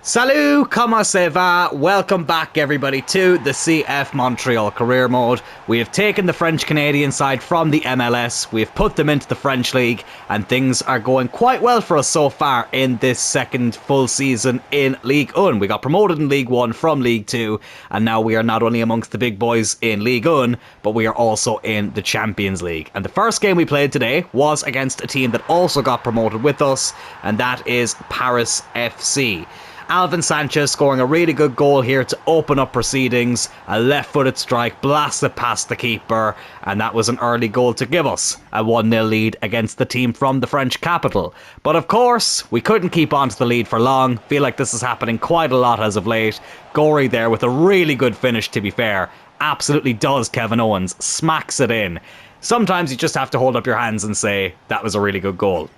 Salut, comment ça va? Welcome back everybody to the CF Montreal career mode. We have taken the French-Canadian side from the MLS, we have put them into the French League, and things are going quite well for us so far in this second full season in Ligue 1. We got promoted in League 1 from League 2, and now we are not only amongst the big boys in Ligue 1, but we are also in the Champions League. And the first game we played today was against a team that also got promoted with us, and that is Paris FC. Alvin Sanchez scoring a really good goal here to open up proceedings. A left-footed strike blasted past the keeper, and that was an early goal to give us a 1-0 lead against the team from the French capital. But of course, we couldn't keep on to the lead for long. Feel like this is happening quite a lot as of late. Gorey there with a really good finish, to be fair. Absolutely does Kevin Owens. Smacks it in. Sometimes you just have to hold up your hands and say, that was a really good goal.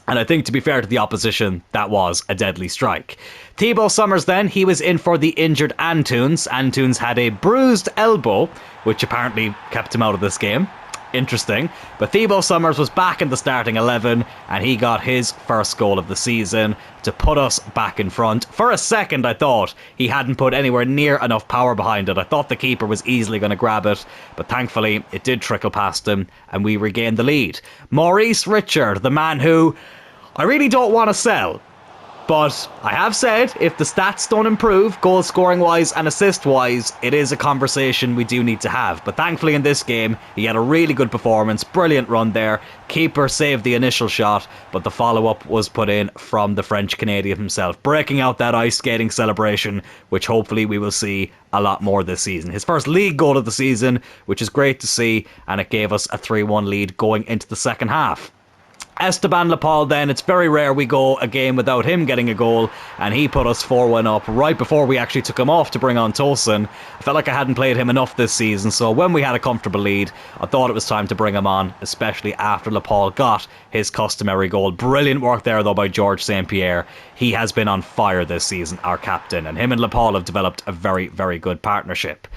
And I think, to be fair to the opposition, that was a deadly strike. Thibaut Summers then, he was in for the injured Antunes. Antunes had a bruised elbow, which apparently kept him out of this game. Interesting. But Thibaut Summers was back in the starting 11, and he got his first goal of the season to put us back in front. For a second, I thought he hadn't put anywhere near enough power behind it. I thought the keeper was easily going to grab it, but thankfully it did trickle past him, and we regained the lead. Maurice Richard, the man who I really don't want to sell, but I have said if the stats don't improve, goal scoring wise and assist wise, it is a conversation we do need to have. But thankfully in this game, he had a really good performance, brilliant run there. Keeper saved the initial shot, but the follow-up was put in from the French Canadian himself, breaking out that ice skating celebration, which hopefully we will see a lot more this season. His first league goal of the season, which is great to see, and it gave us a 3-1 lead going into the second half. Esteban Lepal then, it's very rare we go a game without him getting a goal, and he put us 4-1 up right before we actually took him off to bring on Tosin. I felt like I hadn't played him enough this season, so when we had a comfortable lead, I thought it was time to bring him on, especially after Lepal got his customary goal. Brilliant work there though by George St. Pierre. He has been on fire this season, our captain, and him and Lepal have developed a very, very good partnership.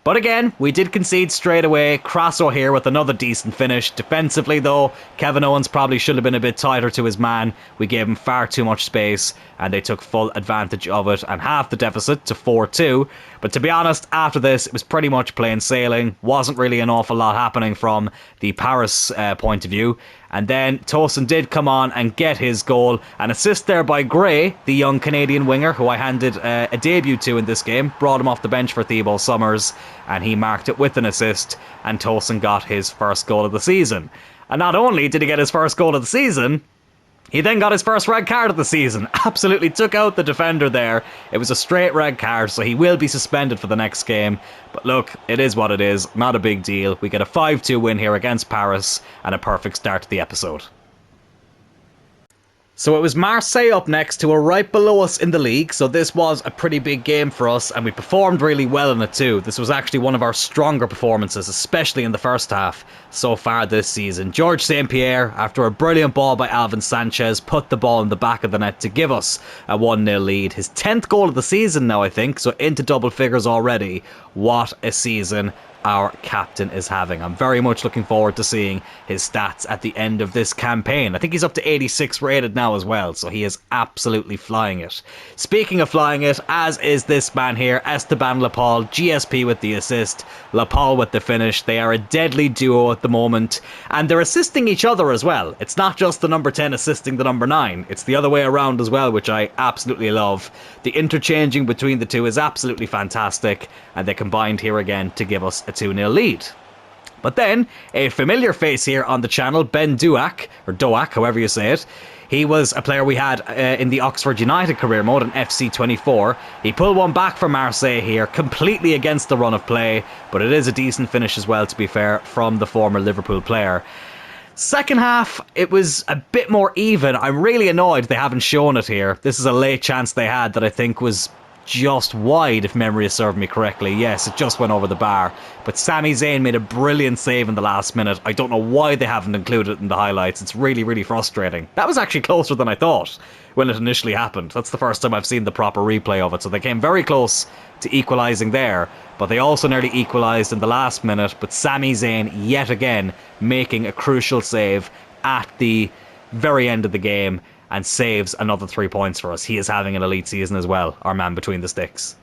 But again, we did concede straight away. Crasso here with another decent finish. Defensively though, Kevin Owens probably should have been a bit tighter to his man. We gave him far too much space, and they took full advantage of it and halved the deficit to 4-2. But to be honest, after this, it was pretty much plain sailing. Wasn't really an awful lot happening from the Paris point of view. And then Tosin did come on and get his goal. An assist there by Gray, the young Canadian winger who I handed a debut to in this game. Brought him off the bench for Thibaut Summers, and he marked it with an assist, and Tosin got his first goal of the season. And not only did he get his first goal of the season, he then got his first red card of the season. Absolutely took out the defender there. It was a straight red card, so he will be suspended for the next game. But look, it is what it is. Not a big deal. We get a 5-2 win here against Paris, and a perfect start to the episode. So it was Marseille up next, who were right below us in the league, so this was a pretty big game for us, and we performed really well in it too. This was actually one of our stronger performances, especially in the first half so far this season. George St. Pierre, after a brilliant ball by Alvin Sanchez, put the ball in the back of the net to give us a 1-0 lead. His 10th goal of the season now, I think, so into double figures already. What a season our captain is having. I'm very much looking forward to seeing his stats at the end of this campaign. I think he's up to 86 rated now as well, so he is absolutely flying it. Speaking of flying it, as is this man here, Esteban Lepal, GSP with the assist, Lepal with the finish. They are a deadly duo at the moment, and they're assisting each other as well. It's not just the number 10 assisting the number 9, it's the other way around as well, which I absolutely love. The interchanging between the two is absolutely fantastic, and they combined here again to give us a 2-0 lead. But then, a familiar face here on the channel, Ben Duac, or Doak, however you say it. He was a player we had in the Oxford United career mode in FC24. He pulled one back for Marseille here, completely against the run of play, but it is a decent finish as well, to be fair, from the former Liverpool player. Second half, it was a bit more even. I'm really annoyed they haven't shown it here. This is a late chance they had that I think was just wide, if memory has served me correctly. Yes, it just went over the bar. But Sami Zayn made a brilliant save in the last minute. I don't know why they haven't included it in the highlights. It's really, really frustrating. That was actually closer than I thought when it initially happened. That's the first time I've seen the proper replay of it. So they came very close to equalising there, but they also nearly equalised in the last minute. But Sami Zayn, yet again, making a crucial save at the very end of the game. and saves another 3 points for us. He is having an elite season as well, our man between the sticks.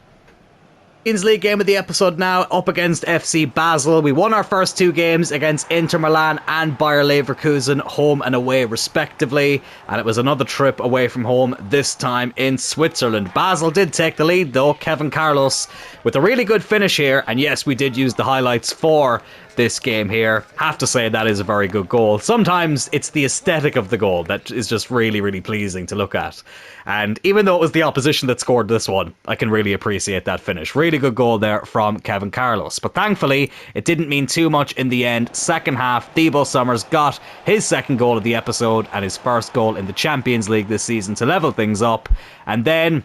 Champions League game of the episode now, up against FC Basel. We won our first 2 games against Inter Milan and Bayer Leverkusen, home and away respectively, and it was another trip away from home, this time in Switzerland. Basel did take the lead though, Kevin Carlos with a really good finish here, and yes, we did use the highlights for this game here. Have to say that is a very good goal. Sometimes it's the aesthetic of the goal that is just really, really pleasing to look at. And even though it was the opposition that scored this one, I can really appreciate that finish. Really good goal there from Kevin Carlos. But thankfully, it didn't mean too much in the end. Second half, Thibaut Summers got his second goal of the episode and his first goal in the Champions League this season to level things up. And then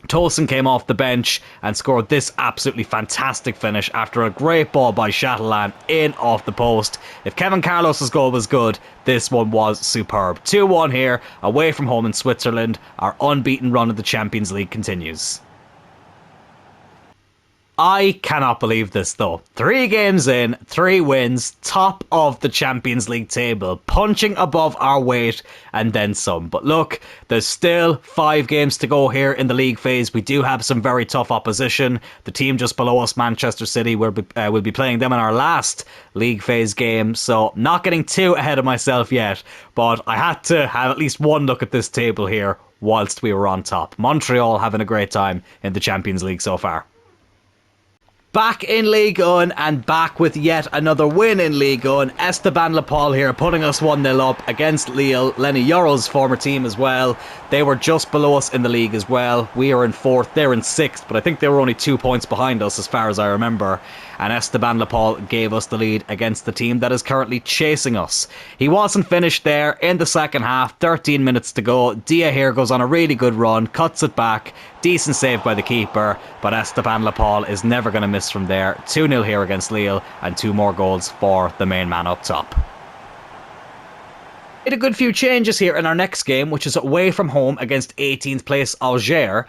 Tolson came off the bench and scored this absolutely fantastic finish after a great ball by Chatelain in off the post. If Kevin Carlos's goal was good, this one was superb. 2-1 here, away from home in Switzerland. Our unbeaten run of the Champions League continues. I cannot believe this though. 3 games in, 3 wins, top of the Champions League table, punching above our weight and then some. But look, there's still 5 games to go here in the league phase. We do have some very tough opposition. The team just below us, Manchester City, we'll be playing them in our last league phase game. So not getting too ahead of myself yet, but I had to have at least one look at this table here whilst we were on top. Montreal having a great time in the Champions League so far. Back in Ligue 1 and back with yet another win in Ligue 1. Esteban Lepal here putting us 1-0 up against Lille, Lenny Yoro's former team as well. They were just below us in the league as well. We are in 4th, they're in 6th, but I think they were only 2 points behind us as far as I remember. And Esteban Lepal gave us the lead against the team that is currently chasing us. He wasn't finished there in the second half, 13 minutes to go. Dia here goes on a really good run, cuts it back, decent save by the keeper, but Esteban Lepal is never going to miss from there. 2-0 here against Lille, and 2 more goals for the main man up top. Made a good few changes here in our next game, which is away from home against 18th place Alger.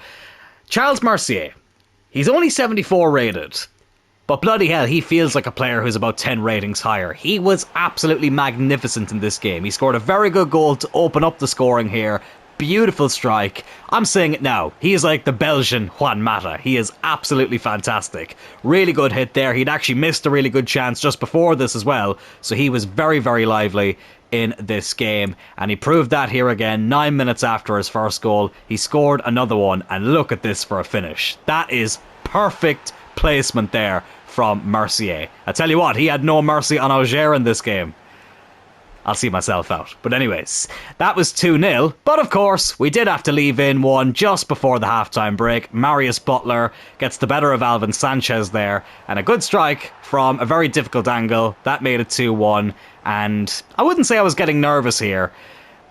Charles Mercier, he's only 74 rated. But bloody hell, he feels like a player who's about 10 ratings higher. He was absolutely magnificent in this game. He scored a very good goal to open up the scoring here. Beautiful strike. I'm saying it now. He is like the Belgian Juan Mata. He is absolutely fantastic. Really good hit there. He'd actually missed a really good chance just before this as well. So he was very, very lively in this game. And he proved that here again. 9 minutes after his first goal, he scored another one. And look at this for a finish. That is perfect placement there from Mercier. I tell you what, he had no mercy on Auger in this game. I'll see myself out. But anyways, that was 2-0. But of course, we did have to leave in one just before the halftime break. Marius Butler gets the better of Alvin Sanchez there. And a good strike from a very difficult angle. That made it 2-1. And I wouldn't say I was getting nervous here,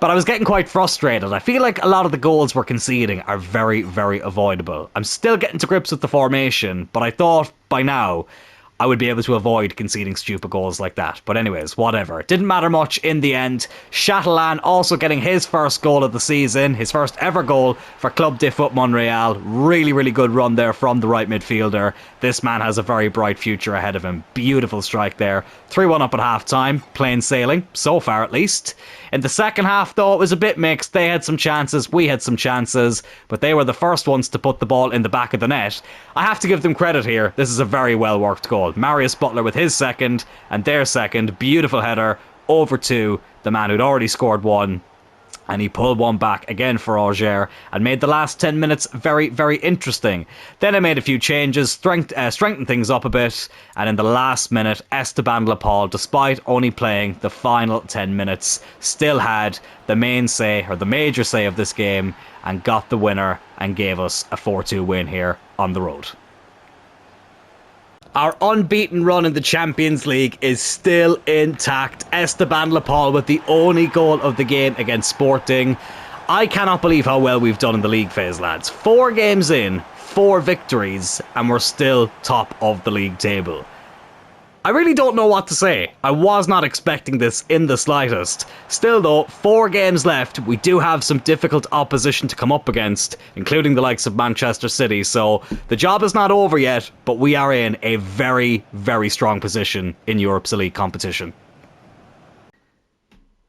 but I was getting quite frustrated. I feel like a lot of the goals we're conceding are very, very avoidable. I'm still getting to grips with the formation, but I thought by now I would be able to avoid conceding stupid goals like that. But anyways, whatever. It didn't matter much in the end. Chatelain also getting his first goal of the season, his first ever goal for Club de Foot Montreal. Really, really good run there from the right midfielder. This man has a very bright future ahead of him. Beautiful strike there. 3-1 up at half-time. Plain sailing, so far at least. In the second half, though, it was a bit mixed. They had some chances, we had some chances, but they were the first ones to put the ball in the back of the net. I have to give them credit here. This is a very well-worked goal. Marius Butler with his second, and their second. Beautiful header over to the man who'd already scored one. And he pulled one back again for Auger and made the last 10 minutes very, very interesting. Then I made a few changes, strengthened things up a bit, and in the last minute, Esteban Lepal, despite only playing the final 10 minutes, still had the main say, or the major say of this game, and got the winner and gave us a 4-2 win here on the road. Our unbeaten run in the Champions League is still intact. Esteban Lepal with the only goal of the game against Sporting. I cannot believe how well we've done in the league phase, lads. 4 games in, 4 victories, and we're still top of the league table. I really don't know what to say. I was not expecting this in the slightest. Still though, 4 games left. We do have some difficult opposition to come up against, including the likes of Manchester City, so the job is not over yet, but we are in a very, very strong position in Europe's elite competition.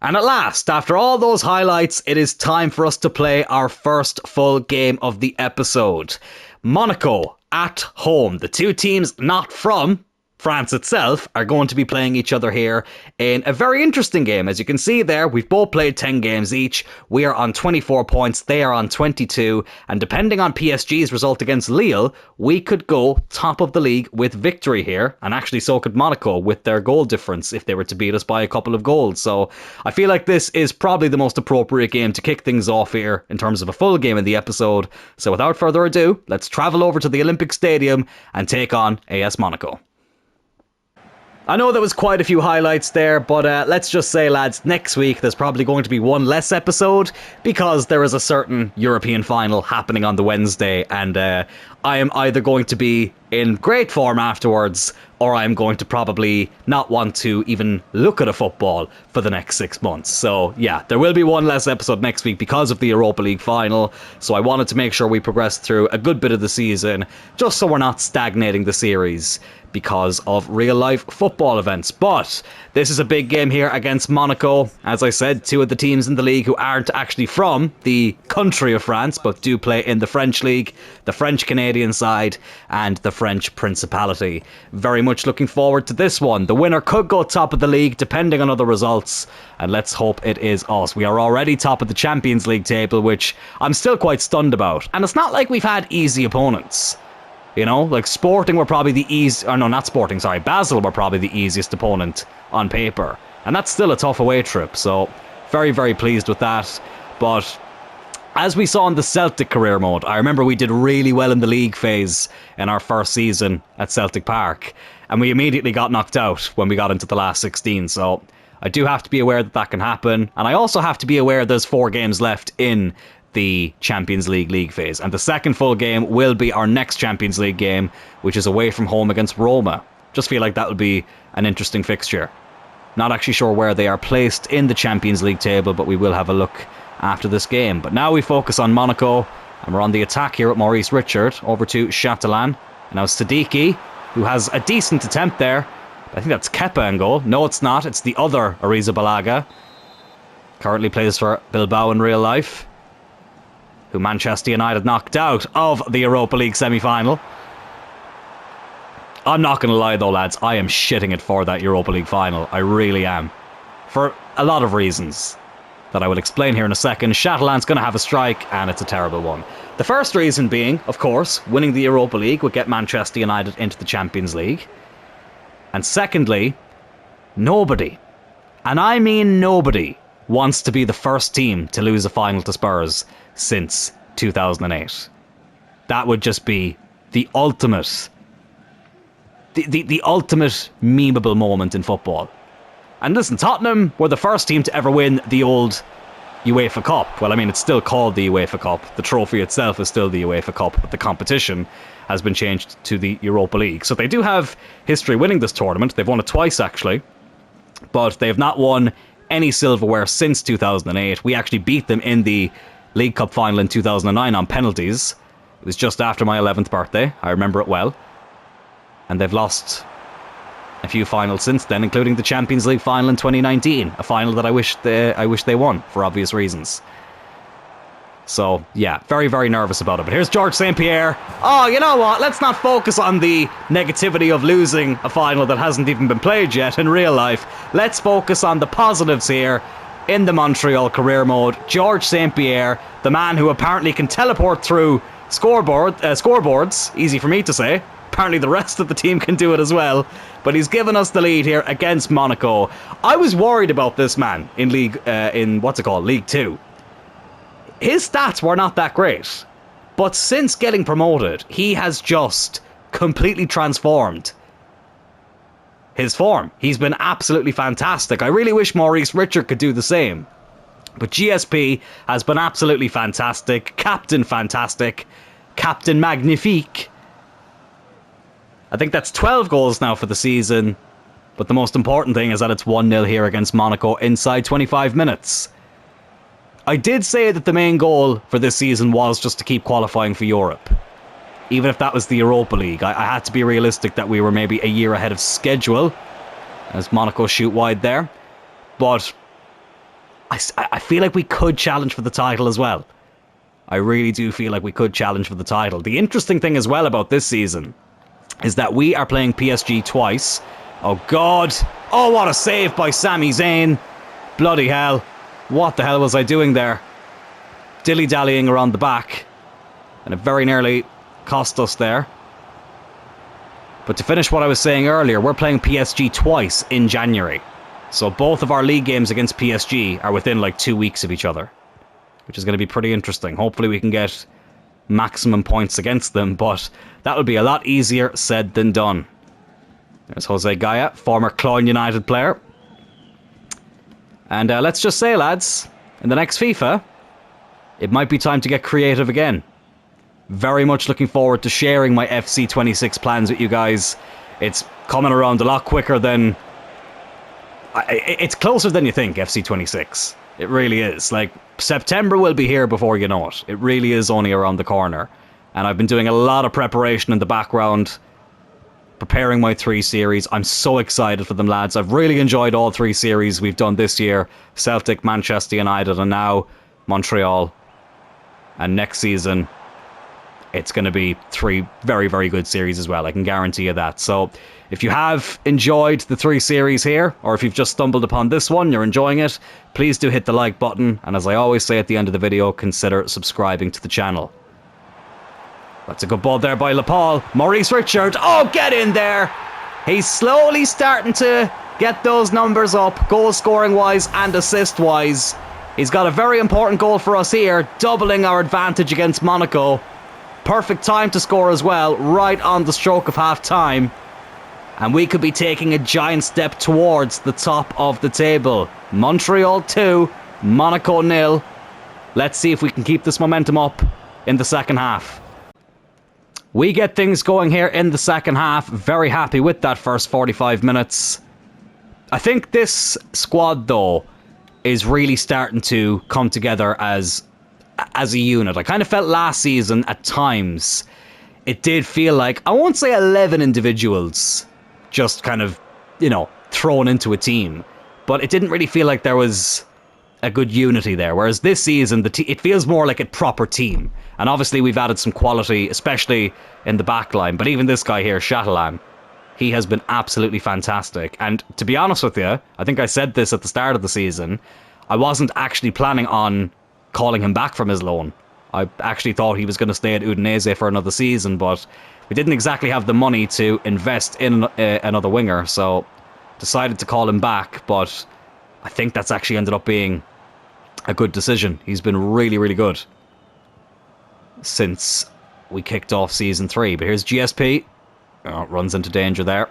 And at last, after all those highlights, it is time for us to play our first full game of the episode. Monaco at home. The two teams not from France itself are going to be playing each other here in a very interesting game. As you can see there, we've both played 10 games each. We are on 24 points, they are on 22, and depending on PSG's result against Lille, we could go top of the league with victory here, and actually so could Monaco with their goal difference if they were to beat us by a couple of goals. So I feel like this is probably the most appropriate game to kick things off here in terms of a full game of the episode. So without further ado, let's travel over to the Olympic Stadium and take on AS Monaco. I know there was quite a few highlights there, but let's just say, lads, next week there's probably going to be one less episode because there is a certain European final happening on the Wednesday, and I am either going to be in great form afterwards, or I'm going to probably not want to even look at a football for the next 6 months. So yeah, there will be one less episode next week because of the Europa League final. So I wanted to make sure we progressed through a good bit of the season, just so we're not stagnating the series because of real life football events. But this is a big game here against Monaco. As I said, two of the teams in the league who aren't actually from the country of France, but do play in the French league, the French Canadian side, and the French Principality. Very much looking forward to this one. The winner could go top of the league depending on other results, and let's hope it is us. We are already top of the Champions League table, which I'm still quite stunned about. And it's not like we've had easy opponents. You know, like Sporting were probably the Basel were probably the easiest opponent on paper. And that's still a tough away trip, so very, very pleased with that. But as we saw in the Celtic career mode, I remember we did really well in the league phase in our first season at Celtic Park, and we immediately got knocked out when we got into the last 16, so I do have to be aware that that can happen, and I also have to be aware there's 4 games left in the Champions League phase, and the second full game will be our next Champions League game, which is away from home against Roma. Just feel like that would be an interesting fixture. Not actually sure where they are placed in the Champions League table, but we will have a look after this game. But now we focus on Monaco, and we're on the attack here with Maurice Richard, over to Chatelan, and now Siddiqui, who has a decent attempt there. I think that's Kepa in goal. No, it's not. It's the other Arrizabalaga. Currently plays for Bilbao in real life, who Manchester United knocked out of the Europa League semi-final. I'm not going to lie though, lads, I am shitting it for that Europa League final. I really am. For a lot of reasons that I will explain here in a second. Chatelan's going to have a strike, and it's a terrible one. The first reason being, of course, winning the Europa League would get Manchester United into the Champions League. And secondly, nobody, and I mean nobody, wants to be the first team to lose a final to Spurs since 2008. That would just be the ultimate, the ultimate memeable moment in football. And listen, Tottenham were the first team to ever win the old UEFA Cup. Well, I mean, it's still called the UEFA Cup. The trophy itself is still the UEFA Cup, but the competition has been changed to the Europa League. So they do have history winning this tournament. They've won it twice, actually. But they have not won any silverware since 2008. We actually beat them in the League Cup final in 2009 on penalties. It was just after my 11th birthday. I remember it well. And they've lost a few finals since then, including the Champions League final in 2019, a final that I wish they won for obvious reasons. So yeah, very, very nervous about it. But here's George St. Pierre. Oh, you know what? Let's not focus on the negativity of losing a final that hasn't even been played yet in real life. Let's focus on the positives here in the Montreal career mode. George St. Pierre, the man who apparently can teleport through scoreboards, easy for me to say. Apparently the rest of the team can do it as well. But he's given us the lead here against Monaco. I was worried about this man in League 2. His stats were not that great. But since getting promoted, he has just completely transformed his form. He's been absolutely fantastic. I really wish Maurice Richard could do the same. But GSP has been absolutely fantastic. Captain fantastic. Captain magnifique. I think that's 12 goals now for the season. But the most important thing is that it's 1-0 here against Monaco inside 25 minutes. I did say that the main goal for this season was just to keep qualifying for Europe. Even if that was the Europa League. I had to be realistic that we were maybe a year ahead of schedule, as Monaco shoot wide there. But I feel like we could challenge for the title as well. I really do feel like we could challenge for the title. The interesting thing as well about this season is that we are playing PSG twice. Oh, God. Oh, what a save by Sami Zayn. Bloody hell. What the hell was I doing there? Dilly-dallying around the back. And it very nearly cost us there. But to finish what I was saying earlier, we're playing PSG twice in January. So both of our league games against PSG are within like 2 weeks of each other, which is going to be pretty interesting. Hopefully we can get maximum points against them, but that would be a lot easier said than done. There's Jose Gaya, former Cloyne United player. And let's just say, lads, in the next FIFA, it might be time to get creative again. Very much looking forward to sharing my FC26 plans with you guys. It's coming around a lot quicker than... It's closer than you think, FC26. It really is. Like, September will be here before you know it. It really is only around the corner. And I've been doing a lot of preparation in the background, preparing my 3 series. I'm so excited for them, lads. I've really enjoyed all 3 series we've done this year. Celtic, Manchester United, and now Montreal. And next season, it's going to be 3 very, very good series as well. I can guarantee you that. So if you have enjoyed the 3 series here, or if you've just stumbled upon this one, you're enjoying it, please do hit the like button. And as I always say at the end of the video, consider subscribing to the channel. That's a good ball there by Paul. Maurice Richard. Oh, get in there. He's slowly starting to get those numbers up, goal scoring wise and assist wise. He's got a very important goal for us here, doubling our advantage against Monaco. Perfect time to score as well, right on the stroke of half time. And we could be taking a giant step towards the top of the table. Montreal 2, Monaco 0. Let's see if we can keep this momentum up in the second half. We get things going here in the second half. Very happy with that first 45 minutes. I think this squad, though, is really starting to come together as a unit. I kind of felt last season at times it did feel like, I won't say 11 individuals just kind of, you know, thrown into a team, but it didn't really feel like there was a good unity there. Whereas this season, it feels more like a proper team. And obviously we've added some quality, especially in the back line. But even this guy here, Chatelain, he has been absolutely fantastic. And to be honest with you, I think I said this at the start of the season, I wasn't actually planning on calling him back from his loan. I actually thought he was going to stay at Udinese for another season, but we didn't exactly have the money to invest in another winger, so decided to call him back. But I think that's actually ended up being a good decision. He's been really, really good since we kicked off Season 3. But here's GSP. Oh, runs into danger there.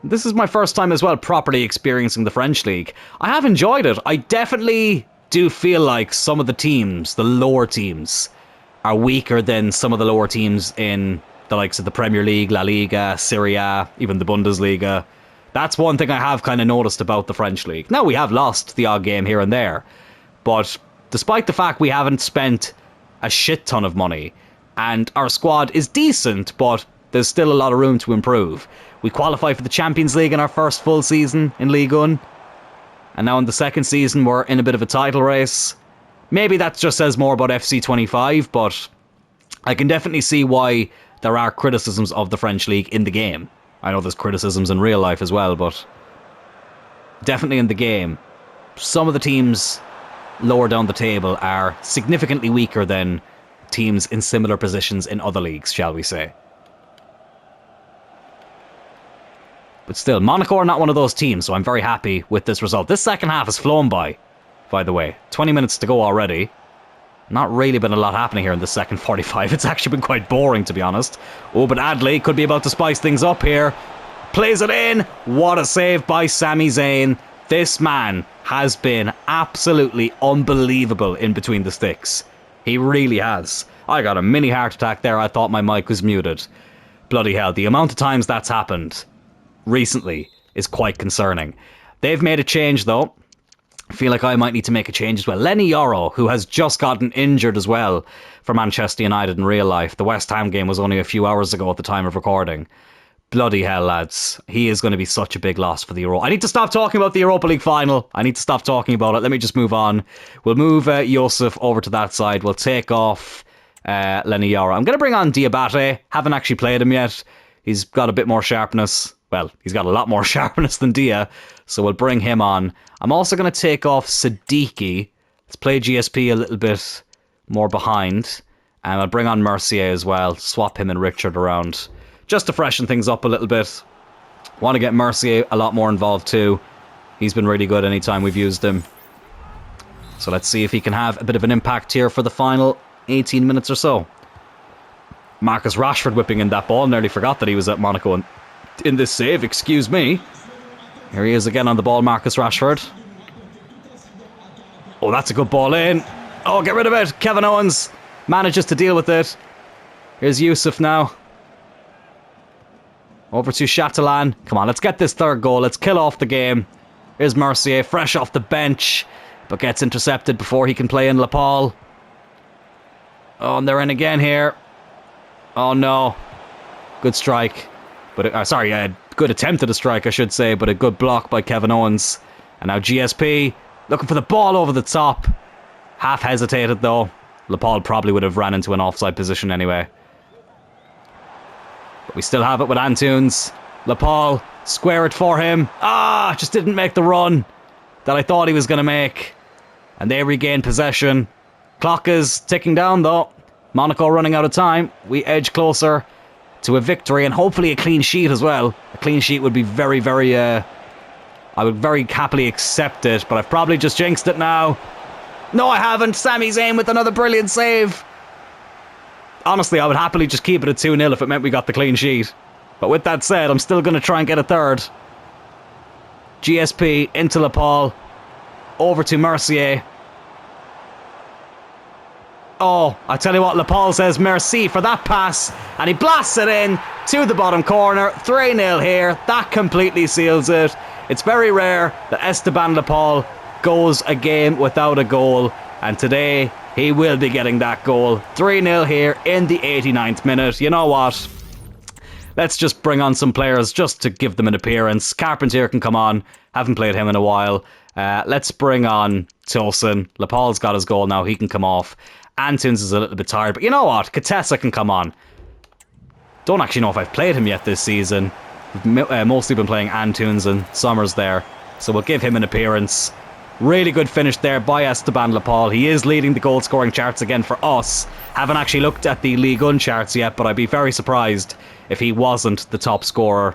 This is my first time as well properly experiencing the French League. I have enjoyed it. I definitely do feel like some of the teams, the lower teams, are weaker than some of the lower teams in the likes of the Premier League, La Liga, Serie A, even the Bundesliga. That's one thing I have kind of noticed about the French League. Now, we have lost the odd game here and there, but despite the fact we haven't spent a shit ton of money, and our squad is decent, but there's still a lot of room to improve. We qualified for the Champions League in our first full season in Ligue 1, and now in the second season we're in a bit of a title race. Maybe that just says more about FC25, but I can definitely see why there are criticisms of the French League in the game. I know there's criticisms in real life as well, but definitely in the game, some of the teams lower down the table are significantly weaker than teams in similar positions in other leagues, shall we say. But still, Monaco are not one of those teams, so I'm very happy with this result. This second half has flown by the way. 20 minutes to go already. Not really been a lot happening here in the second 45. It's actually been quite boring, to be honest. Oh, but Adley could be about to spice things up here. Plays it in. What a save by Sami Zayn. This man has been absolutely unbelievable in between the sticks. He really has. I got a mini heart attack there. I thought my mic was muted. Bloody hell, the amount of times that's happened recently is quite concerning. They've made a change, though. I feel like I might need to make a change as well. Lenny Yoro, who has just gotten injured as well for Manchester United in real life. The West Ham game was only a few hours ago at the time of recording. Bloody hell, lads. He is going to be such a big loss for the Euro. I need to stop talking about the Europa League final. I need to stop talking about it. Let me just move on. We'll move Josef over to that side. We'll take off Lenny Yara. I'm going to bring on Diabate. Haven't actually played him yet. He's got a bit more sharpness. Well, he's got a lot more sharpness than Dia. So we'll bring him on. I'm also going to take off Siddiqui. Let's play GSP a little bit more behind. And I'll bring on Mercier as well. Swap him and Richard around. Just to freshen things up a little bit. Want to get Mercier a lot more involved too. He's been really good anytime we've used him. So let's see if he can have a bit of an impact here for the final 18 minutes or so. Marcus Rashford whipping in that ball. Nearly forgot that he was at Monaco in this save. Excuse me. Here he is again on the ball, Marcus Rashford. Oh, that's a good ball in. Oh, get rid of it. Kevin Owens manages to deal with it. Here's Yusuf now. Over to Chatelan. Come on, let's get this third goal. Let's kill off the game. Here's Mercier, fresh off the bench, but gets intercepted before he can play in Lapal. Oh, and they're in again here. Oh, no. Good strike. But good attempt at a strike, I should say, but a good block by Kevin Owens. And now GSP looking for the ball over the top. Half hesitated, though. Lapal probably would have ran into an offside position anyway. But we still have it with Antunes. Lapal, square it for him. Just didn't make the run that I thought he was going to make. And they regain possession. Clock is ticking down though. Monaco running out of time. We edge closer to a victory and hopefully a clean sheet as well. A clean sheet would be very, very... I would very happily accept it, but I've probably just jinxed it now. No, I haven't. Sami Zayn with another brilliant save. Honestly, I would happily just keep it at 2-0 if it meant we got the clean sheet. But with that said, I'm still going to try and get a third. GSP into Lapal. Over to Mercier. Oh, I tell you what, Lapal says merci for that pass. And he blasts it in to the bottom corner. 3-0 here. That completely seals it. It's very rare that Esteban Lapal goes a game without a goal. And today, he will be getting that goal. 3-0 here in the 89th minute. You know what? Let's just bring on some players just to give them an appearance. Carpentier can come on. Haven't played him in a while. Let's bring on Tosin. Lapal's got his goal now. He can come off. Antunes is a little bit tired. But you know what? Katessa can come on. Don't actually know if I've played him yet this season. We've mostly been playing Antunes and Summers there. So we'll give him an appearance. Really good finish there by Esteban Lapal. He is leading the goal scoring charts again for us. Haven't actually looked at the Ligue 1 charts yet, but I'd be very surprised if he wasn't the top scorer.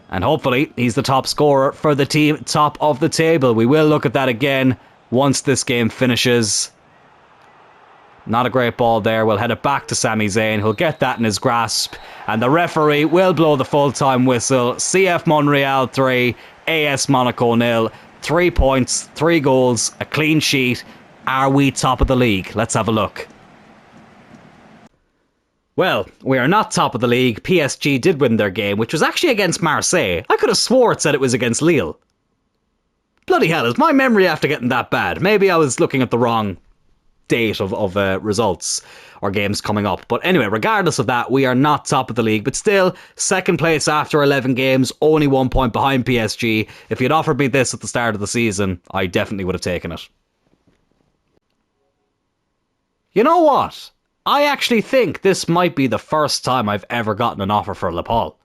And hopefully he's the top scorer for the team top of the table. We will look at that again once this game finishes. Not a great ball there. We'll head it back to Sami Zayn. He'll get that in his grasp. And the referee will blow the full-time whistle. CF Montreal 3, AS Monaco 0. 3 points, 3 goals, a clean sheet. Are we top of the league? Let's have a look. Well, we are not top of the league. PSG did win their game, which was actually against Marseille. I could have swore it said it was against Lille. Bloody hell, is my memory after getting that bad? Maybe I was looking at the wrong date of results or games coming up. But anyway, regardless of that, we are not top of the league, but still second place after 11 games, only 1 point behind PSG. If you'd offered me this at the start of the season, I definitely would have taken it. You know what? I actually think this might be the first time I've ever gotten an offer for Lapal.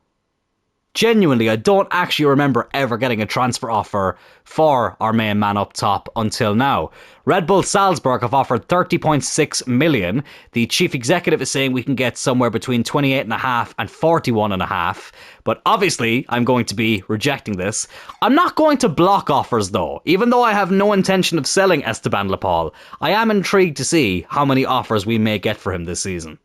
Genuinely, I don't actually remember ever getting a transfer offer for our main man up top until now. Red Bull Salzburg have offered 30.6 million. The chief executive is saying we can get somewhere between 28.5 and 41.5. But obviously, I'm going to be rejecting this. I'm not going to block offers though. Even though I have no intention of selling Esteban Lapal, I am intrigued to see how many offers we may get for him this season.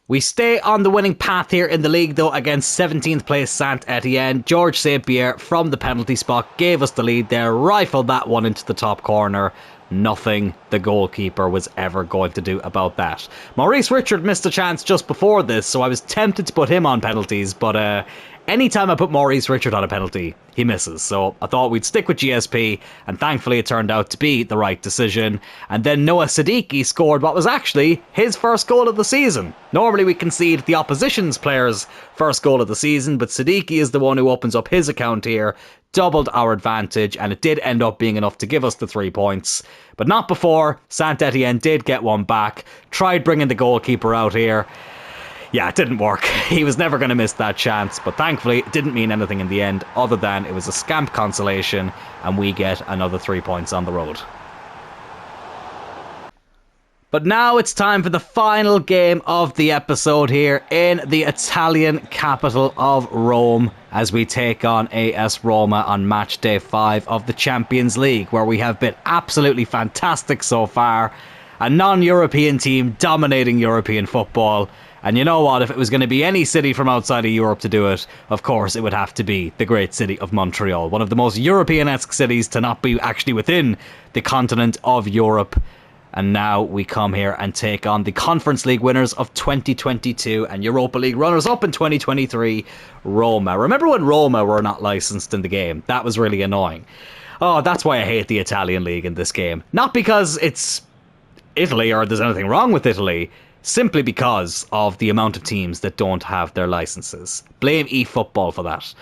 We stay on the winning path here in the league though against 17th place Saint-Etienne. George St. Pierre from the penalty spot gave us the lead there, rifled that one into the top corner. Nothing the goalkeeper was ever going to do about that. Maurice Richard missed a chance just before this, so I was tempted to put him on penalties, but anytime I put Maurice Richard on a penalty, he misses. So I thought we'd stick with GSP, and thankfully it turned out to be the right decision. And then Noah Siddiqui scored what was actually his first goal of the season. Normally we concede the opposition's player's first goal of the season, but Siddiqui is the one who opens up his account here, doubled our advantage, and it did end up being enough to give us the 3 points. But not before Saint-Etienne did get one back, tried bringing the goalkeeper out here. Yeah, it didn't work. He was never going to miss that chance, but thankfully it didn't mean anything in the end other than it was a scamp consolation and we get another 3 points on the road. But now it's time for the final game of the episode here in the Italian capital of Rome as we take on AS Roma on match day 5 of the Champions League, where we have been absolutely fantastic so far. A non-European team dominating European football. And you know what, if it was going to be any city from outside of Europe to do it, of course it would have to be the great city of Montreal. One of the most European-esque cities to not be actually within the continent of Europe. And now we come here and take on the Conference League winners of 2022 and Europa League runners-up in 2023, Roma. Remember when Roma were not licensed in the game? That was really annoying. Oh, that's why I hate the Italian League in this game. Not because it's Italy or there's anything wrong with Italy, simply because of the amount of teams that don't have their licenses. Blame eFootball for that,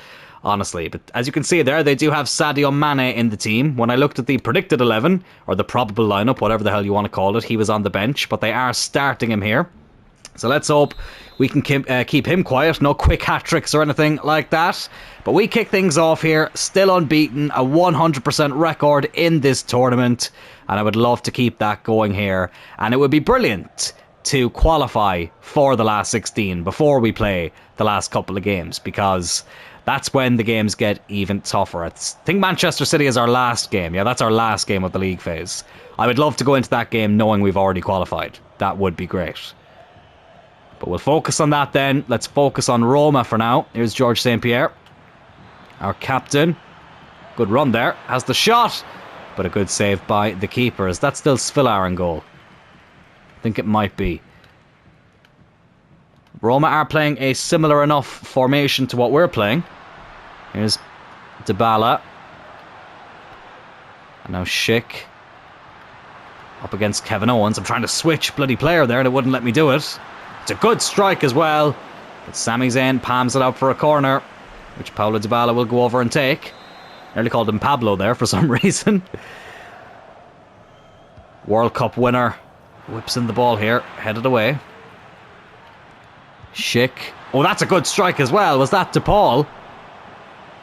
honestly. But as you can see there, they do have Sadio Mane in the team. When I looked at the predicted 11, or the probable lineup, whatever the hell you want to call it, he was on the bench, but they are starting him here. So let's hope we can keep him quiet. No quick hat-tricks or anything like that. But we kick things off here, still unbeaten, a 100% record in this tournament. And I would love to keep that going here. And it would be brilliant to qualify for the last 16 before we play the last couple of games, because that's when the games get even tougher. I think Manchester City is our last game. Yeah, that's our last game of the league phase. I would love to go into that game knowing we've already qualified. That would be great. But we'll focus on that then. Let's focus on Roma for now. Here's George St. Pierre, our captain. Good run there. Has the shot, but a good save by the keeper. Is that still Svilar in goal? I think it might be. Roma are playing a similar enough formation to what we're playing. Here's Dybala. And now Schick. Up against Kevin Owens. I'm trying to switch bloody player there and it wouldn't let me do it. It's a good strike as well. But Sami Zayn palms it out for a corner, which Paulo Dybala will go over and take. Nearly called him Pablo there for some reason. World Cup winner. Whips in the ball here. Headed away. Schick. Oh, that's a good strike as well. Was that DePaul?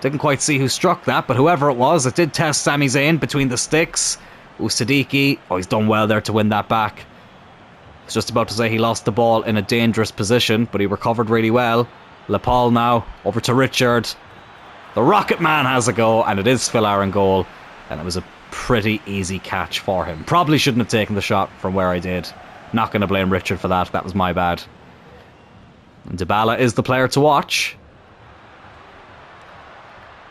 Didn't quite see who struck that, but whoever it was, it did test Sami Zayn between the sticks. Oh, Siddiqui. Oh, he's done well there to win that back. I was just about to say he lost the ball in a dangerous position, but he recovered really well. Lepal now. Over to Richard. The Rocket Man has a go, and it is Svilar in goal. And it was a pretty easy catch for him. Probably shouldn't have taken the shot from where I did. Not going to blame Richard for that. That was my bad. And Dybala is the player to watch.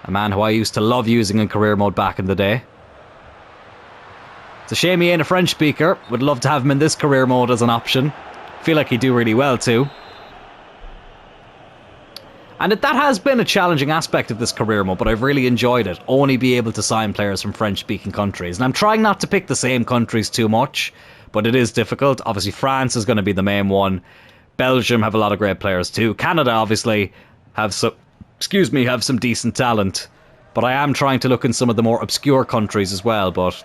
A man who I used to love using in career mode back in the day. It's a shame he ain't a French speaker. Would love to have him in this career mode as an option. Feel like he'd do really well too. And that has been a challenging aspect of this career mode, but I've really enjoyed it. Only be able to sign players from French-speaking countries. And I'm trying not to pick the same countries too much, but it is difficult. Obviously, France is going to be the main one. Belgium have a lot of great players too. Canada, obviously, have some decent talent. But I am trying to look in some of the more obscure countries as well, but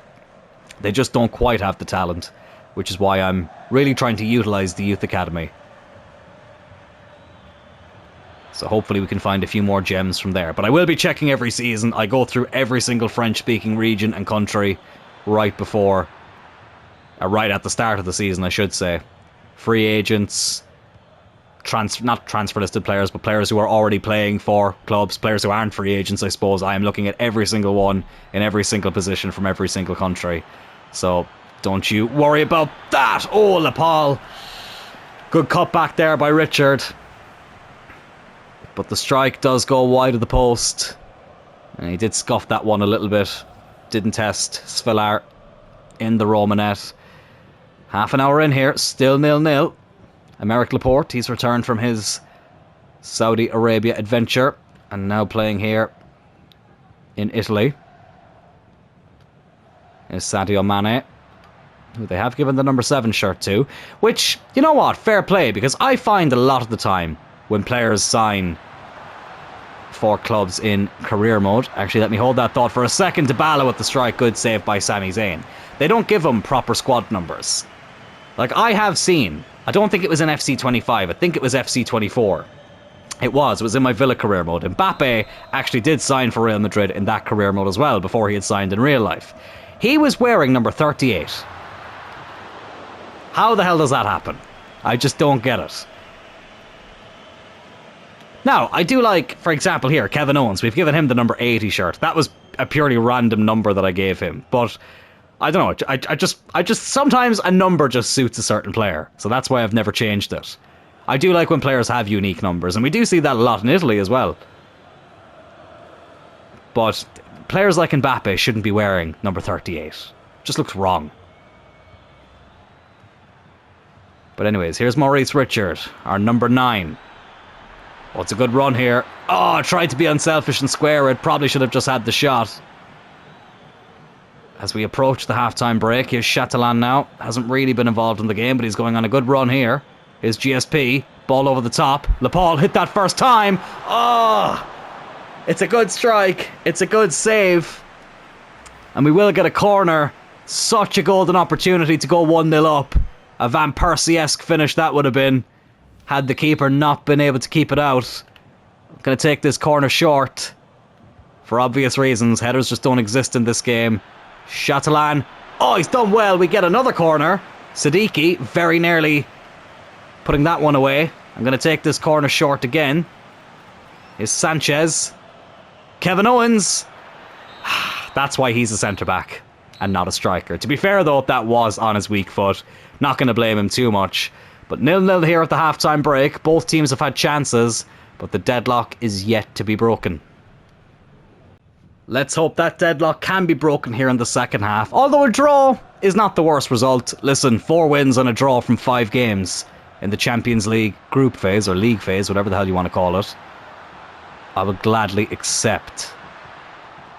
they just don't quite have the talent, which is why I'm really trying to utilise the Youth Academy. So hopefully we can find a few more gems from there. But I will be checking every season. I go through every single French-speaking region and country right at the start of the season, I should say. Free agents, not transfer listed players, but players who are already playing for clubs, players who aren't free agents, I suppose. I am looking at every single one in every single position from every single country. So don't you worry about that. Oh, Lepal. Good cut back there by Richard. But the strike does go wide of the post. And he did scuff that one a little bit. Didn't test Svilar in the Roma net. Half an hour in here, still 0-0. Aymeric Laporte, he's returned from his Saudi Arabia adventure. And now playing here in Italy is Sadio Mane, who they have given the number 7 shirt to. Which, you know what, fair play, because I find a lot of the time when players sign for clubs in career mode. Actually, let me hold that thought for a second. Dybala with the strike, good save by Sami Zayn. They don't give them proper squad numbers. Like, I have seen, I don't think it was in FC25, I think it was FC24. It was in my Villa career mode. Mbappe actually did sign for Real Madrid in that career mode as well, before he had signed in real life. He was wearing number 38. How the hell does that happen? I just don't get it. Now, I do like, for example here, Kevin Owens. We've given him the number 80 shirt. That was a purely random number that I gave him. But, I don't know, I just sometimes a number just suits a certain player. So that's why I've never changed it. I do like when players have unique numbers, and we do see that a lot in Italy as well. But players like Mbappe shouldn't be wearing number 38. Just looks wrong. But anyways, here's Maurice Richard, our number 9. Oh, it's a good run here. Oh, tried to be unselfish and square it. Probably should have just had the shot. As we approach the halftime break, here's Chatelain now. Hasn't really been involved in the game, but he's going on a good run here. Here's GSP. Ball over the top. Lepal hit that first time. Oh! It's a good strike. It's a good save. And we will get a corner. Such a golden opportunity to go 1-0 up. A Van Persie-esque finish that would have been, had the keeper not been able to keep it out. I'm going to take this corner short. For obvious reasons. Headers just don't exist in this game. Chatelain. Oh, he's done well. We get another corner. Siddiqui very nearly putting that one away. I'm going to take this corner short again. Is Sanchez. Kevin Owens. That's why he's a centre-back and not a striker. To be fair, though, that was on his weak foot. Not going to blame him too much. But 0-0 here at the halftime break. Both teams have had chances, but the deadlock is yet to be broken. Let's hope that deadlock can be broken here in the second half. Although a draw is not the worst result. Listen, 4 wins and a draw from 5 games in the Champions League group phase, or league phase, whatever the hell you want to call it. I would gladly accept.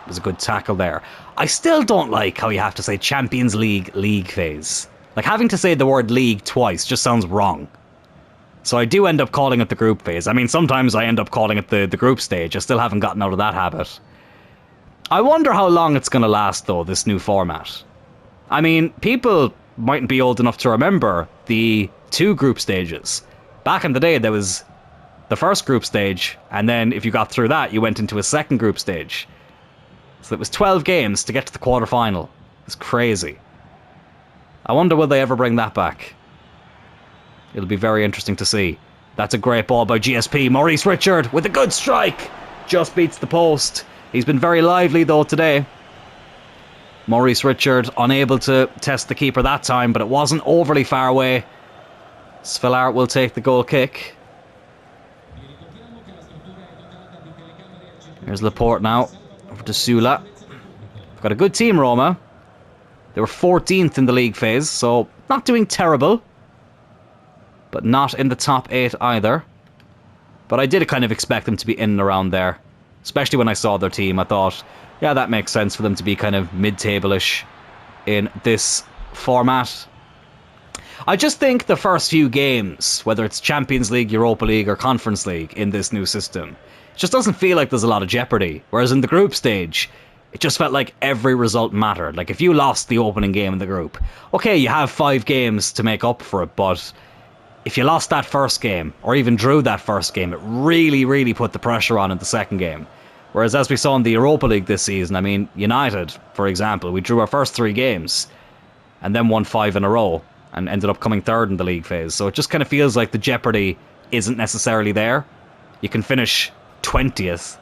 There's a good tackle there. I still don't like how you have to say Champions League phase. Like, having to say the word league twice just sounds wrong. So I do end up calling it the group phase. I mean, sometimes I end up calling it the group stage. I still haven't gotten out of that habit. I wonder how long it's going to last, though, this new format. I mean, people mightn't be old enough to remember the 2 group stages. Back in the day, there was the first group stage, and then if you got through that, you went into a second group stage. So it was 12 games to get to the quarterfinal. It's crazy. I wonder will they ever bring that back. It'll be very interesting to see. That's a great ball by GSP. Maurice Richard with a good strike. Just beats the post. He's been very lively though today. Maurice Richard unable to test the keeper that time, but it wasn't overly far away. Svilar will take the goal kick. Here's Laporte now. Over to Sula. We've got a good team, Roma. They were 14th in the league phase, so not doing terrible. But not in the top 8 either. But I did kind of expect them to be in and around there. Especially when I saw their team. I thought, yeah, that makes sense for them to be kind of mid-table-ish in this format. I just think the first few games, whether it's Champions League, Europa League or Conference League in this new system, it just doesn't feel like there's a lot of jeopardy. Whereas in the group stage, it just felt like every result mattered. Like if you lost the opening game in the group, okay, you have 5 games to make up for it, but if you lost that first game, or even drew that first game, it really, really put the pressure on in the second game. Whereas as we saw in the Europa League this season, I mean, United, for example, we drew our first 3 games and then won 5 in a row and ended up coming 3rd in the league phase. So it just kind of feels like the jeopardy isn't necessarily there. You can finish 20th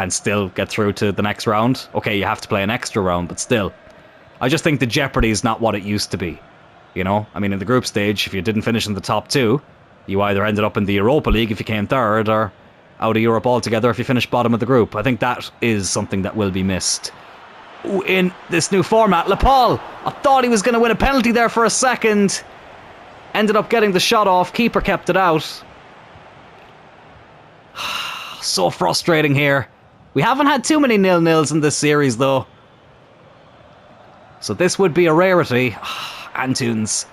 and still get through to the next round. Okay, you have to play an extra round, but still. I just think the jeopardy is not what it used to be. You know, I mean, in the group stage, if you didn't finish in the top 2, you either ended up in the Europa League if you came 3rd, or out of Europe altogether if you finished bottom of the group. I think that is something that will be missed. Ooh, in this new format, Lepal, I thought he was going to win a penalty there for a second. Ended up getting the shot off. Keeper kept it out. So frustrating here. We haven't had too many 0-0s in this series, though. So this would be a rarity. Antunes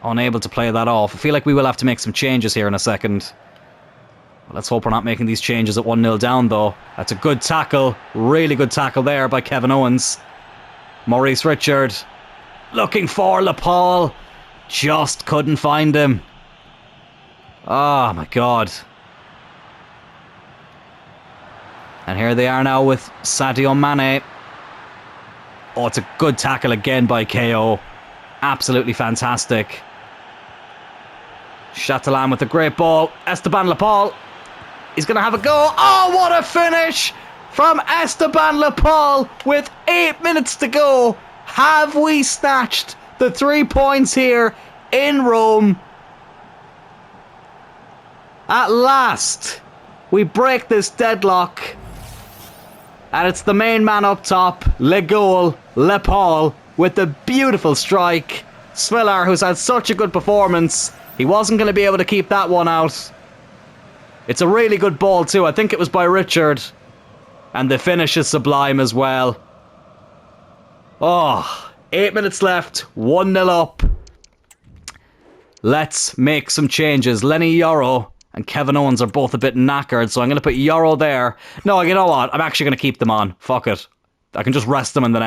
unable to play that off. I feel like we will have to make some changes here in a second. Let's hope we're not making these changes at 1-0 down, though. That's a good tackle. Really good tackle there by Kevin Owens. Maurice Richard looking for Lepal. Just couldn't find him. Oh, my God. And here they are now with Sadio Mane. Oh, it's a good tackle again by KO. Absolutely fantastic. Chatelan with a great ball. Esteban Lepal. He's going to have a go. Oh, what a finish from Esteban Lepal with 8 minutes to go. Have we snatched the 3 points here in Rome? At last, we break this deadlock. And it's the main man up top, Le Goal, Lepal, with the beautiful strike. Svillar, who's had such a good performance, he wasn't going to be able to keep that one out. It's a really good ball too. I think it was by Richard. And the finish is sublime as well. Oh, 8 minutes left, 1-0 up. Let's make some changes. Lenny Yoro and Kevin Owens are both a bit knackered, so I'm going to put Yoro there. No, you know what? I'm actually going to keep them on. Fuck it. I can just rest them in the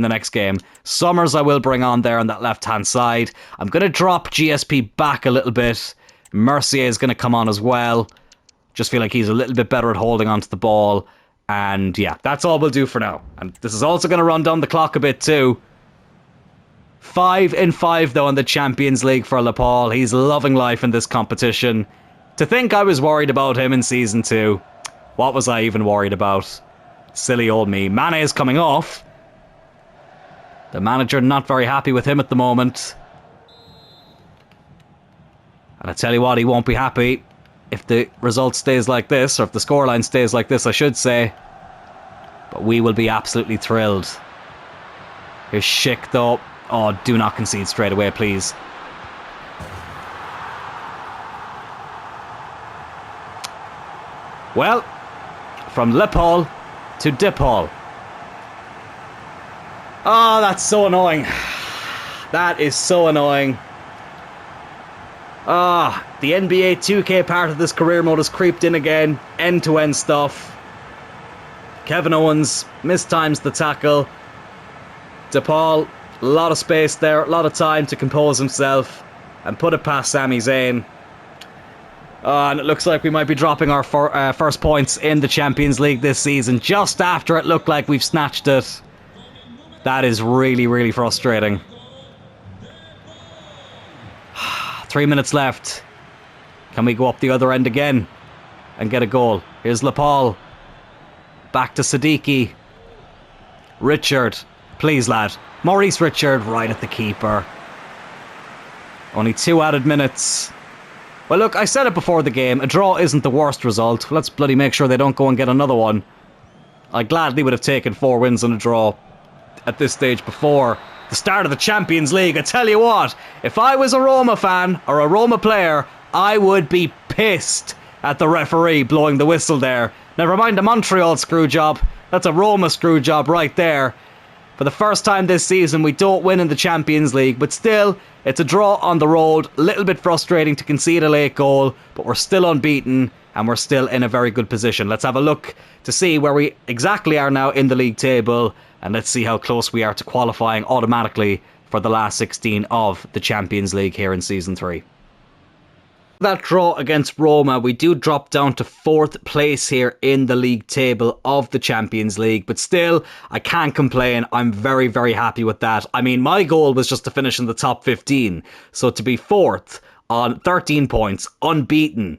next game. Summers I will bring on there on that left-hand side. I'm going to drop GSP back a little bit. Mercier is going to come on as well. Just feel like he's a little bit better at holding onto the ball. And yeah, that's all we'll do for now. And this is also going to run down the clock a bit too. 5-5 though in the Champions League for Lepal. He's loving life in this competition. To think I was worried about him in Season 2. What was I even worried about? Silly old me. Mane is coming off. The manager not very happy with him at the moment. And I tell you what, he won't be happy if the result stays like this, or if the scoreline stays like this, I should say. But we will be absolutely thrilled. Here's Schick though. Oh, do not concede straight away, please. Well, from Lepal to Dipal. Oh, that's so annoying. That is so annoying. Ah, the NBA 2K part of this career mode has creeped in again. End-to-end stuff. Kevin Owens mistimes the tackle. DePaul, a lot of space there, a lot of time to compose himself and put it past Sami Zayn. And it looks like we might be dropping our first points in the Champions League this season just after it looked like we've snatched it. That is really, really frustrating. 3 minutes left. Can we go up the other end again and get a goal? Here's Lepal. Back to Siddiqui. Richard. Please, lad. Maurice Richard right at the keeper. Only 2 added minutes. Well, look, I said it before the game. A draw isn't the worst result. Let's bloody make sure they don't go and get another one. I gladly would have taken 4 wins and a draw at this stage before the start of the Champions League. I tell you what, if I was a Roma fan or a Roma player, I would be pissed at the referee blowing the whistle there. Never mind a Montreal screw job. That's a Roma screw job right there. For the first time this season, we don't win in the Champions League, but still, it's a draw on the road. A little bit frustrating to concede a late goal, but we're still unbeaten and we're still in a very good position. Let's have a look to see where we exactly are now in the league table, and let's see how close we are to qualifying automatically for the last 16 of the Champions League here in Season 3. That draw against Roma, we do drop down to 4th place here in the league table of the Champions League, but still, I can't complain. I'm very, very happy with that. I mean, my goal was just to finish in the top 15, so to be 4th on 13 points, unbeaten,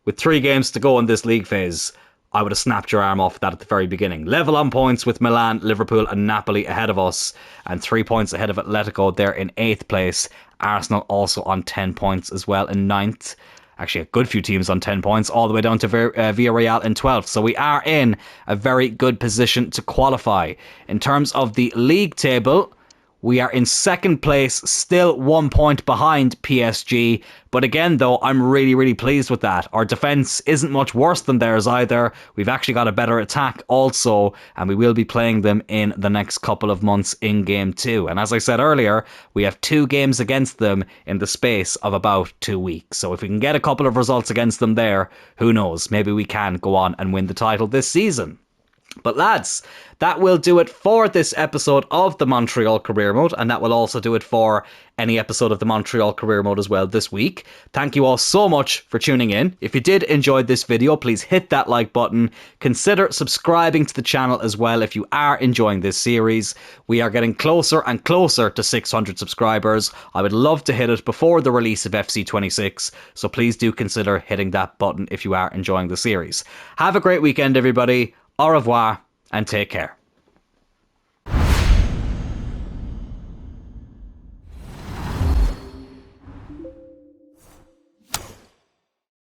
with 3 games to go in this league phase, I would have snapped your arm off that at the very beginning. Level on points with Milan, Liverpool and Napoli ahead of us, and 3 points ahead of Atletico. They're in 8th place. Arsenal also on 10 points as well in 9th. Actually, a good few teams on 10 points, all the way down to Villarreal in 12th. So we are in a very good position to qualify. In terms of the league table, We are in second place, still 1 point behind PSG. But again, though, I'm really, really pleased with that. Our defence isn't much worse than theirs either. We've actually got a better attack also, and we will be playing them in the next couple of months in Game 2. And as I said earlier, we have 2 games against them in the space of about 2 weeks. So if we can get a couple of results against them there, who knows? Maybe we can go on and win the title this season. But lads, that will do it for this episode of the Montreal Career Mode, and that will also do it for any episode of the Montreal Career Mode as well this week. Thank you all so much for tuning in. If you did enjoy this video, please hit that like button. Consider subscribing to the channel as well if you are enjoying this series. We are getting closer and closer to 600 subscribers. I would love to hit it before the release of FC26, so please do consider hitting that button if you are enjoying the series. Have a great weekend, everybody. Au revoir and take care.